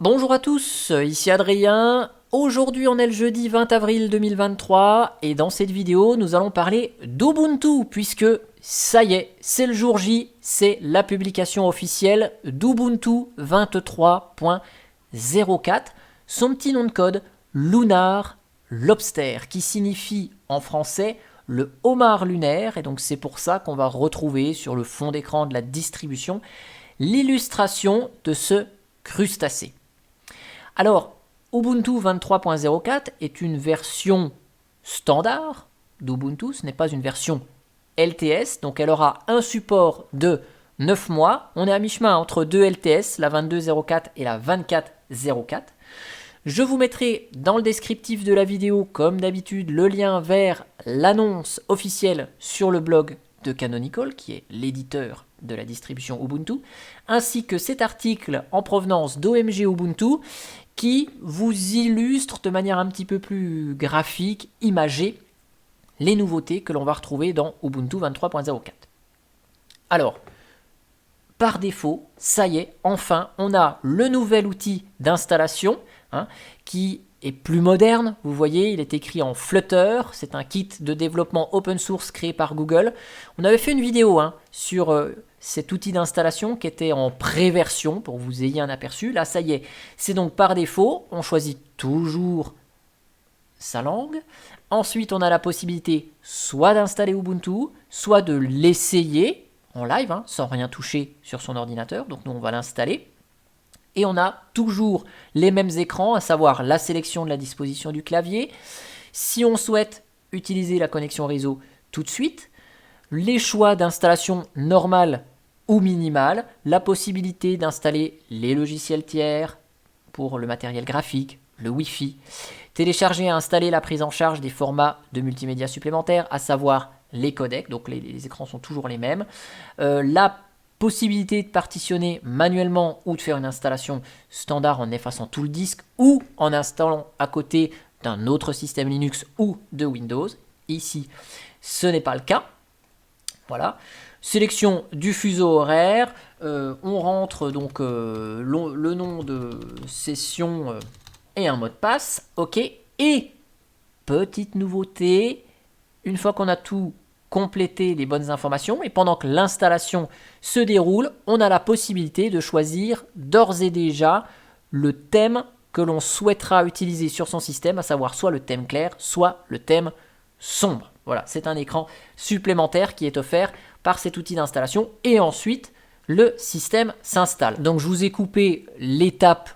Bonjour à tous, ici Adrien. Aujourd'hui on est le jeudi 20 avril 2023 et dans cette vidéo nous allons parler d'Ubuntu puisque ça y est, c'est le jour J, c'est la publication officielle d'Ubuntu 23.04, son petit nom de code Lunar Lobster qui signifie en français le homard lunaire et donc c'est pour ça qu'on va retrouver sur le fond d'écran de la distribution l'illustration de ce crustacé. Alors, Ubuntu 23.04 est une version standard d'Ubuntu, ce n'est pas une version LTS, donc elle aura un support de 9 mois. On est à mi-chemin entre deux LTS, la 22.04 et la 24.04. Je vous mettrai dans le descriptif de la vidéo, comme d'habitude, le lien vers l'annonce officielle sur le blog de Canonical, qui est l'éditeur de la distribution Ubuntu, ainsi que cet article en provenance d'OMG Ubuntu, qui vous illustre de manière un petit peu plus graphique, imagée, les nouveautés que l'on va retrouver dans Ubuntu 23.04. Alors, par défaut, ça y est, enfin, on a le nouvel outil d'installation qui est plus moderne. Vous voyez, il est écrit en Flutter. C'est un kit de développement open source créé par Google. On avait fait une vidéo sur cet outil d'installation qui était en pré-version pour que vous ayez un aperçu. Là, ça y est, c'est donc par défaut. On choisit toujours sa langue. Ensuite, on a la possibilité soit d'installer Ubuntu, soit de l'essayer en live, sans rien toucher sur son ordinateur. Donc nous, on va l'installer. Et on a toujours les mêmes écrans, à savoir la sélection de la disposition du clavier. Si on souhaite utiliser la connexion réseau tout de suite, les choix d'installation normale ou minimale, la possibilité d'installer les logiciels tiers pour le matériel graphique, le Wi-Fi, télécharger et installer la prise en charge des formats de multimédia supplémentaires, à savoir les codecs, donc les écrans sont toujours les mêmes, la possibilité de partitionner manuellement ou de faire une installation standard en effaçant tout le disque ou en installant à côté d'un autre système Linux ou de Windows. Ici, ce n'est pas le cas. Voilà. Sélection du fuseau horaire. On rentre donc le nom de session et un mot de passe. OK. Et petite nouveauté, une fois qu'on a tout compléter les bonnes informations et pendant que l'installation se déroule, on a la possibilité de choisir d'ores et déjà le thème que l'on souhaitera utiliser sur son système, à savoir soit le thème clair, soit le thème sombre. Voilà, c'est un écran supplémentaire qui est offert par cet outil d'installation et ensuite le système s'installe. Donc je vous ai coupé l'étape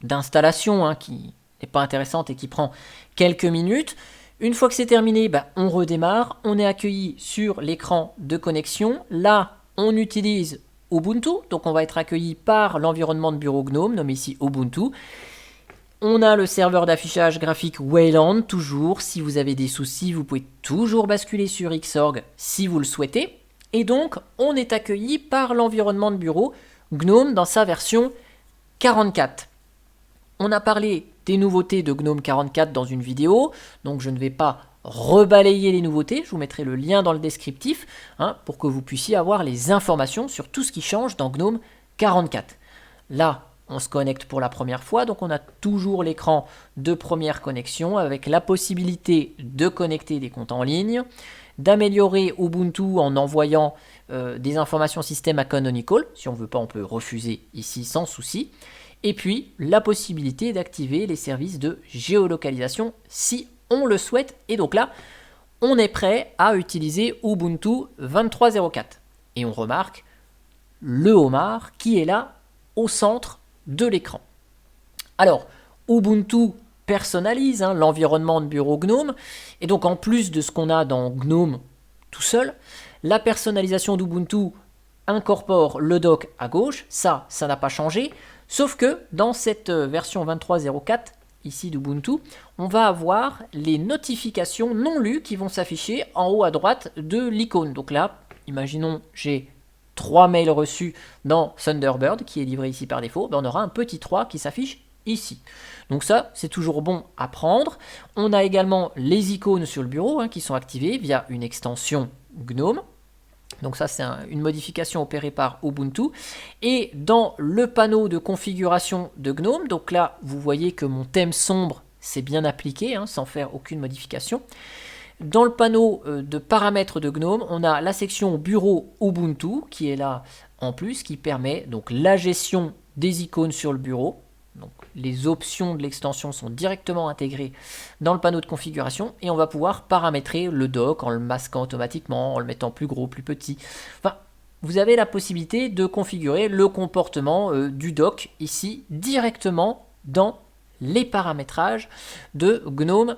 d'installation qui n'est pas intéressante et qui prend quelques minutes. Une fois que c'est terminé, on redémarre, on est accueilli sur l'écran de connexion. Là, on utilise Ubuntu, donc on va être accueilli par l'environnement de bureau GNOME, nommé ici Ubuntu. On a le serveur d'affichage graphique Wayland, toujours. Si vous avez des soucis, vous pouvez toujours basculer sur Xorg si vous le souhaitez. Et donc, on est accueilli par l'environnement de bureau GNOME dans sa version 44. On a parlé des nouveautés de GNOME 44 dans une vidéo, donc je ne vais pas rebalayer les nouveautés, je vous mettrai le lien dans le descriptif pour que vous puissiez avoir les informations sur tout ce qui change dans GNOME 44. Là, on se connecte pour la première fois, donc on a toujours l'écran de première connexion avec la possibilité de connecter des comptes en ligne, d'améliorer Ubuntu en envoyant des informations système à Canonical. Si on ne veut pas, on peut refuser ici sans souci. Et puis, la possibilité d'activer les services de géolocalisation si on le souhaite. Et donc là, on est prêt à utiliser Ubuntu 23.04. Et on remarque le homard qui est là au centre de l'écran. Alors, Ubuntu personnalise l'environnement de bureau GNOME. Et donc, en plus de ce qu'on a dans GNOME tout seul, la personnalisation d'Ubuntu incorpore le dock à gauche. Ça n'a pas changé. Sauf que dans cette version 23.04 ici d'Ubuntu, on va avoir les notifications non lues qui vont s'afficher en haut à droite de l'icône. Donc là, imaginons j'ai 3 mails reçus dans Thunderbird qui est livré ici par défaut, on aura un petit 3 qui s'affiche ici. Donc ça, c'est toujours bon à prendre. On a également les icônes sur le bureau qui sont activées via une extension GNOME. Donc ça, c'est une modification opérée par Ubuntu. Et dans le panneau de configuration de GNOME, donc là, vous voyez que mon thème sombre, c'est bien appliqué, hein, sans faire aucune modification. Dans le panneau de paramètres de GNOME, on a la section bureau Ubuntu, qui est là en plus, qui permet donc la gestion des icônes sur le bureau. Donc, les options de l'extension sont directement intégrées dans le panneau de configuration et on va pouvoir paramétrer le dock en le masquant automatiquement, en le mettant plus gros, plus petit. Enfin, vous avez la possibilité de configurer le comportement du dock ici directement dans les paramétrages de GNOME.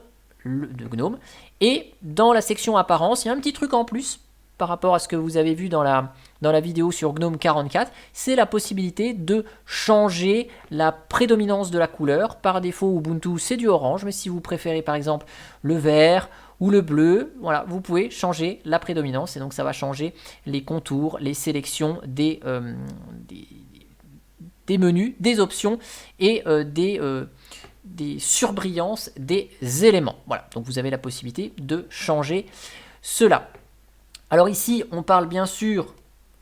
Et dans la section apparence, il y a un petit truc en plus par rapport à ce que vous avez vu dans la vidéo sur GNOME 44, c'est la possibilité de changer la prédominance de la couleur. Par défaut, Ubuntu, c'est du orange, mais si vous préférez par exemple le vert ou le bleu, voilà, vous pouvez changer la prédominance et donc ça va changer les contours, les sélections des menus, des options et des surbrillances des éléments. Voilà, donc vous avez la possibilité de changer cela. Alors ici, on parle bien sûr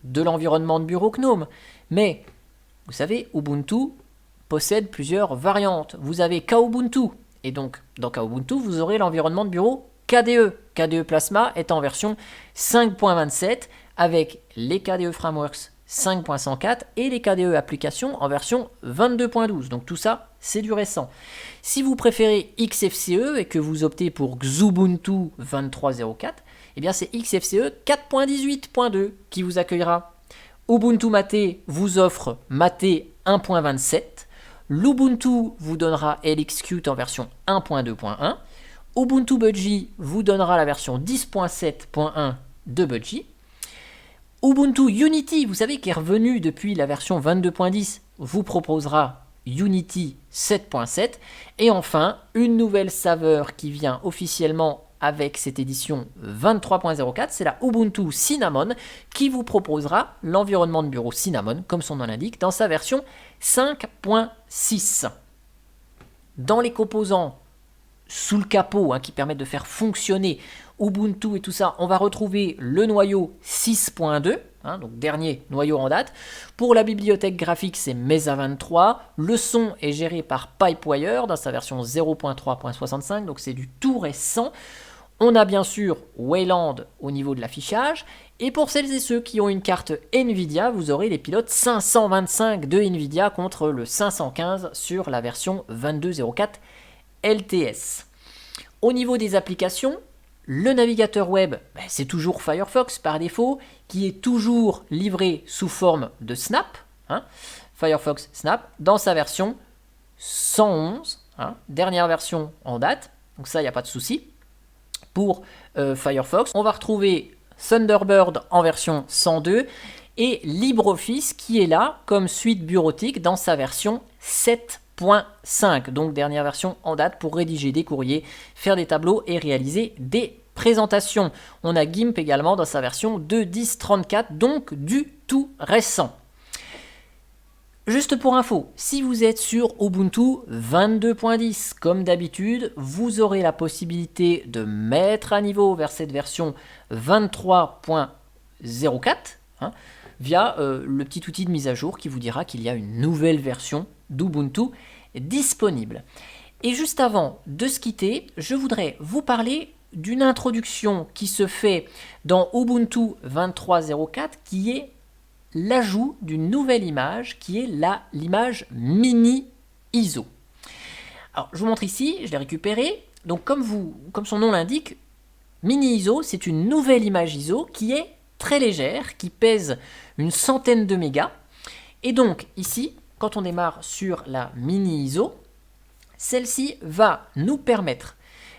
de l'environnement de bureau GNOME, mais vous savez, Ubuntu possède plusieurs variantes. Vous avez Kubuntu, et donc dans Kubuntu, vous aurez l'environnement de bureau KDE. KDE Plasma est en version 5.27 avec les KDE Frameworks 5.104 et les KDE Applications en version 22.12. Donc tout ça, c'est du récent. Si vous préférez XFCE et que vous optez pour Xubuntu 23.04, eh bien c'est XFCE 4.18.2 qui vous accueillera. Ubuntu Mate vous offre Mate 1.27. L'Ubuntu vous donnera LXQt en version 1.2.1. Ubuntu Budgie vous donnera la version 10.7.1 de Budgie. Ubuntu Unity, vous savez, qui est revenu depuis la version 22.10, vous proposera Unity 7.7. Et enfin, une nouvelle saveur qui vient officiellement avec cette édition 23.04, c'est la Ubuntu Cinnamon qui vous proposera l'environnement de bureau Cinnamon, comme son nom l'indique, dans sa version 5.6. Dans les composants sous le capot qui permettent de faire fonctionner Ubuntu et tout ça, on va retrouver le noyau 6.2, donc dernier noyau en date. Pour la bibliothèque graphique, c'est Mesa 23. Le son est géré par Pipewire dans sa version 0.3.65, donc c'est du tout récent. On a bien sûr Wayland au niveau de l'affichage. Et pour celles et ceux qui ont une carte Nvidia, vous aurez les pilotes 525 de Nvidia contre le 515 sur la version 22.04 LTS. Au niveau des applications, le navigateur web, c'est toujours Firefox par défaut, qui est toujours livré sous forme de Snap, Firefox Snap, dans sa version 111, dernière version en date, donc ça, il n'y a pas de souci. Pour Firefox, on va retrouver Thunderbird en version 102 et LibreOffice qui est là comme suite bureautique dans sa version 7.5, donc dernière version en date pour rédiger des courriers, faire des tableaux et réaliser des présentations. On a GIMP également dans sa version 2.10.34, donc du tout récent. Juste pour info, si vous êtes sur Ubuntu 22.10, comme d'habitude, vous aurez la possibilité de mettre à niveau vers cette version 23.04 via le petit outil de mise à jour qui vous dira qu'il y a une nouvelle version d'Ubuntu disponible. Et juste avant de se quitter, je voudrais vous parler d'une introduction qui se fait dans Ubuntu 23.04 qui est l'ajout d'une nouvelle image qui est l'image mini ISO. Alors je vous montre ici, je l'ai récupéré. Donc comme son nom l'indique, mini ISO, c'est une nouvelle image ISO qui est très légère, qui pèse une centaine de mégas. Et donc ici, quand on démarre sur la mini ISO, celle-ci va nous permettre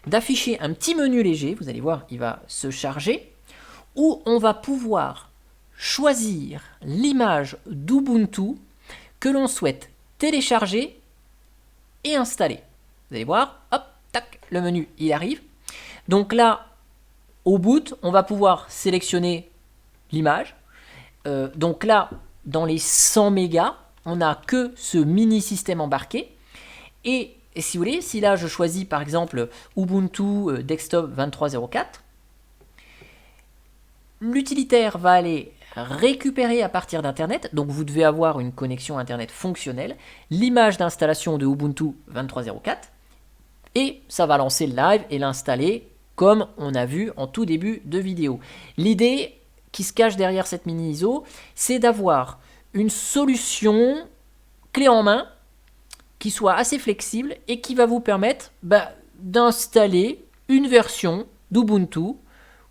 d'afficher un petit menu léger, vous allez voir, il va se charger, où on va pouvoir choisir l'image d'Ubuntu que l'on souhaite télécharger et installer. Vous allez voir, hop, tac, le menu, il arrive. Donc là, au boot, on va pouvoir sélectionner l'image. Donc là, dans les 100 mégas, on n'a que ce mini système embarqué. Et si vous voulez, si là je choisis par exemple Ubuntu Desktop 23.04, l'utilitaire va aller récupérer à partir d'Internet, donc vous devez avoir une connexion Internet fonctionnelle, l'image d'installation de Ubuntu 23.04, et ça va lancer le live et l'installer comme on a vu en tout début de vidéo. L'idée qui se cache derrière cette mini ISO, c'est d'avoir une solution clé en main qui soit assez flexible et qui va vous permettre d'installer une version d'Ubuntu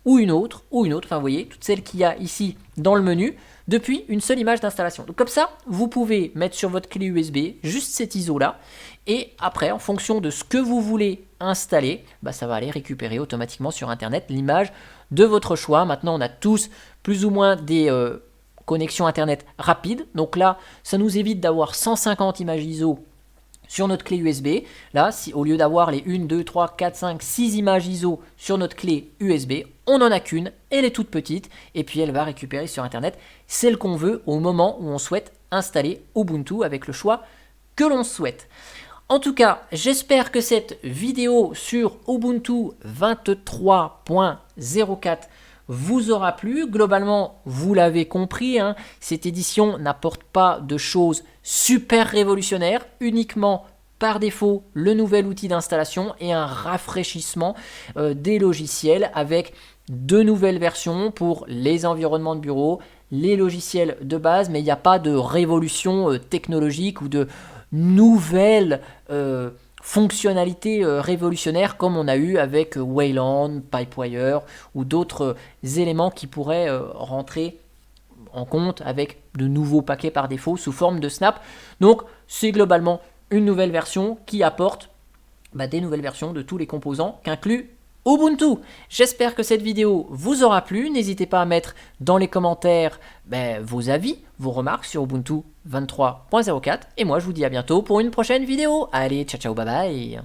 ou une autre, enfin vous voyez, toutes celles qu'il y a ici dans le menu, depuis une seule image d'installation. Donc comme ça, vous pouvez mettre sur votre clé USB juste cette ISO là, et après, en fonction de ce que vous voulez installer, ça va aller récupérer automatiquement sur Internet l'image de votre choix. Maintenant, on a tous plus ou moins des connexions Internet rapides, donc là, ça nous évite d'avoir 150 images ISO sur notre clé USB. Là, si au lieu d'avoir les 1, 2, 3, 4, 5, 6 images ISO sur notre clé USB, on n'en a qu'une, elle est toute petite, et puis elle va récupérer sur Internet celle qu'on veut au moment où on souhaite installer Ubuntu avec le choix que l'on souhaite. En tout cas, j'espère que cette vidéo sur Ubuntu 23.04 vous aura plu. Globalement, vous l'avez compris, cette édition n'apporte pas de choses super révolutionnaires, uniquement par défaut le nouvel outil d'installation et un rafraîchissement des logiciels avec deux nouvelles versions pour les environnements de bureau, les logiciels de base, mais il n'y a pas de révolution technologique ou de nouvelles fonctionnalités révolutionnaires comme on a eu avec Wayland, Pipewire ou d'autres éléments qui pourraient rentrer en compte avec de nouveaux paquets par défaut sous forme de snap. Donc c'est globalement une nouvelle version qui apporte des nouvelles versions de tous les composants qu'inclut Ubuntu. J'espère que cette vidéo vous aura plu. N'hésitez pas à mettre dans les commentaires vos avis, vos remarques sur Ubuntu 23.04. Et moi je vous dis à bientôt pour une prochaine vidéo. Allez, ciao ciao, bye bye.